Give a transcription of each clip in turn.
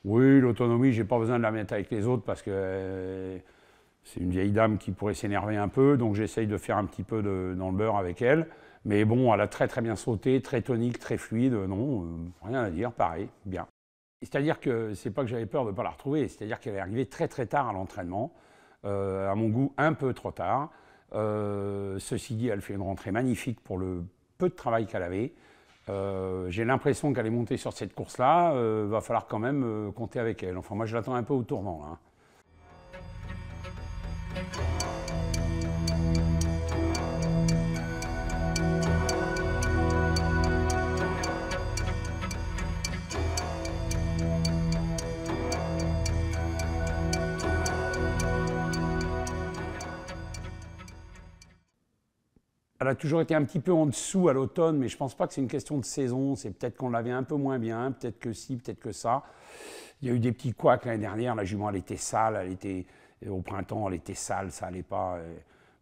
Oui, l'autonomie, j'ai pas besoin de la mettre avec les autres parce que c'est une vieille dame qui pourrait s'énerver un peu, donc j'essaye de faire un petit peu dans le beurre avec elle. Mais bon, elle a très très bien sauté, très tonique, très fluide, non, rien à dire, pareil, bien. C'est-à-dire que c'est pas que j'avais peur de ne pas la retrouver, c'est-à-dire qu'elle est arrivée très très tard à l'entraînement, à mon goût un peu trop tard. Ceci dit, elle fait une rentrée magnifique pour le peu de travail qu'elle avait. J'ai l'impression qu'elle est montée sur cette course-là, va falloir quand même compter avec elle. Enfin, moi je l'attends un peu au tournant là. Elle a toujours été un petit peu en dessous à l'automne, mais je ne pense pas que c'est une question de saison. C'est peut-être qu'on l'avait un peu moins bien, peut-être que si, peut-être que ça. Il y a eu des petits couacs l'année dernière. La jument, elle était sale, au printemps, elle était sale, ça n'allait pas.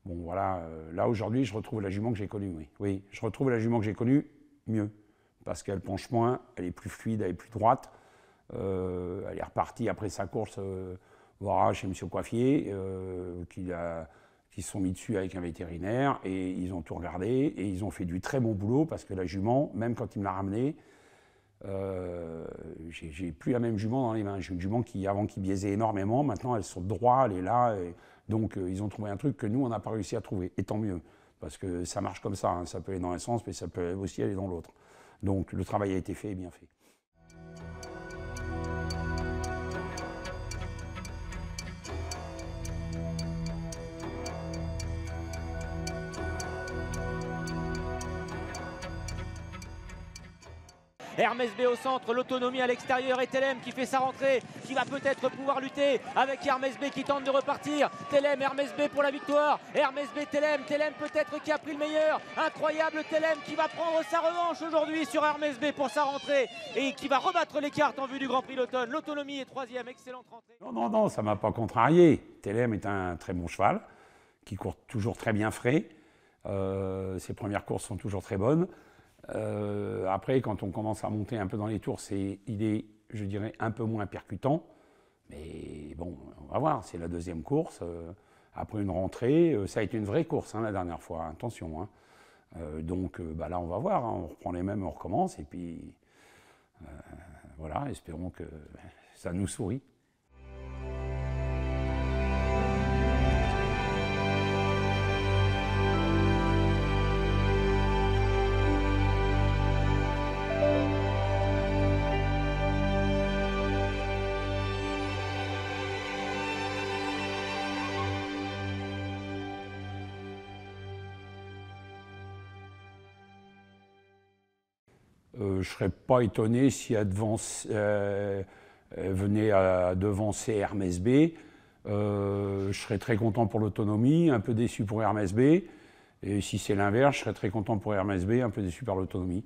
Bon, voilà. Là, aujourd'hui, je retrouve la jument que j'ai connue, oui. Oui, je retrouve la jument que j'ai connue mieux, parce qu'elle penche moins, elle est plus fluide, elle est plus droite. Elle est repartie après sa course voir chez M. Coiffier, qui se sont mis dessus avec un vétérinaire et ils ont tout regardé et ils ont fait du très bon boulot parce que la jument, même quand il me l'a ramenée, j'ai plus la même jument dans les mains. J'ai une jument qui, avant, qui biaisait énormément, maintenant elle saute droit, elle est là. Donc ils ont trouvé un truc que nous, on n'a pas réussi à trouver. Et tant mieux, parce que ça marche comme ça, hein. Ça peut aller dans un sens, mais ça peut aussi aller dans l'autre. Donc le travail a été fait et bien fait. Hermès B au centre, l'autonomie à l'extérieur et Tellem qui fait sa rentrée, qui va peut-être pouvoir lutter avec Hermès B qui tente de repartir. Tellem, Hermès B pour la victoire. Hermès B, Tellem, Tellem peut-être qui a pris le meilleur. Incroyable Tellem qui va prendre sa revanche aujourd'hui sur Hermès B pour sa rentrée et qui va rebattre les cartes en vue du Grand Prix d'automne. L'autonomie est troisième, excellente rentrée. Non, ça ne m'a pas contrarié. Tellem est un très bon cheval qui court toujours très bien frais. Ses premières courses sont toujours très bonnes. Après, quand on commence à monter un peu dans les tours, il est, je dirais, un peu moins percutant. Mais bon, on va voir, c'est la deuxième course. Après une rentrée, ça a été une vraie course hein, la dernière fois, attention. Hein. Donc là, on va voir, hein, on reprend les mêmes, on recommence. Et puis, voilà, espérons que ça nous sourit. Je ne serais pas étonné si elle venait à devancer Hermès B. Je serais très content pour l'autonomie, un peu déçu pour Hermès B. Et si c'est l'inverse, je serais très content pour Hermès B, un peu déçu par l'autonomie.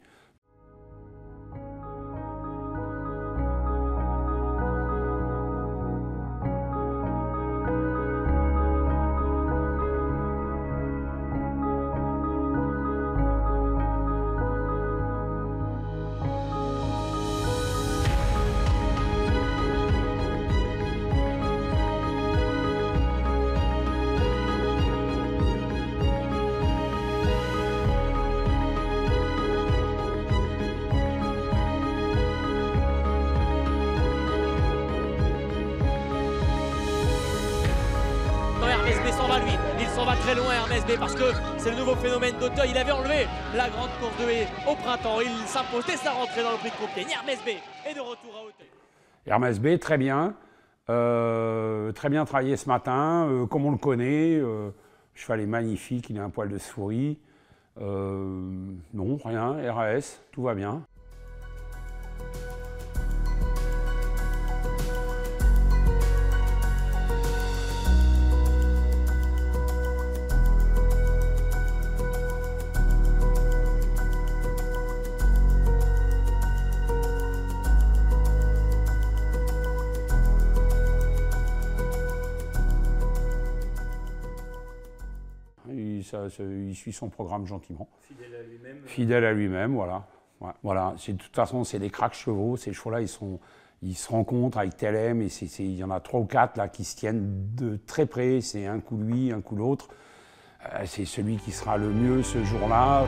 Il s'en va très loin Hermès B parce que c'est le nouveau phénomène d'Auteuil. Il avait enlevé la grande course de haie au printemps. Il s'impose dès sa rentrée dans le prix de Compiègne. Hermès B est de retour à Auteuil. Hermès B, très bien travaillé ce matin, comme on le connaît. Le cheval est magnifique, il a un poil de souris. Non, rien, RAS, tout va bien. Il suit son programme gentiment. Fidèle à lui-même. Fidèle à lui-même, voilà. Ouais, voilà. De toute façon, c'est des cracks chevaux. Ces chevaux-là, il se rencontre avec Tellem et il y en a 3 ou 4 là, qui se tiennent de très près, c'est un coup lui, un coup l'autre. C'est celui qui sera le mieux ce jour-là.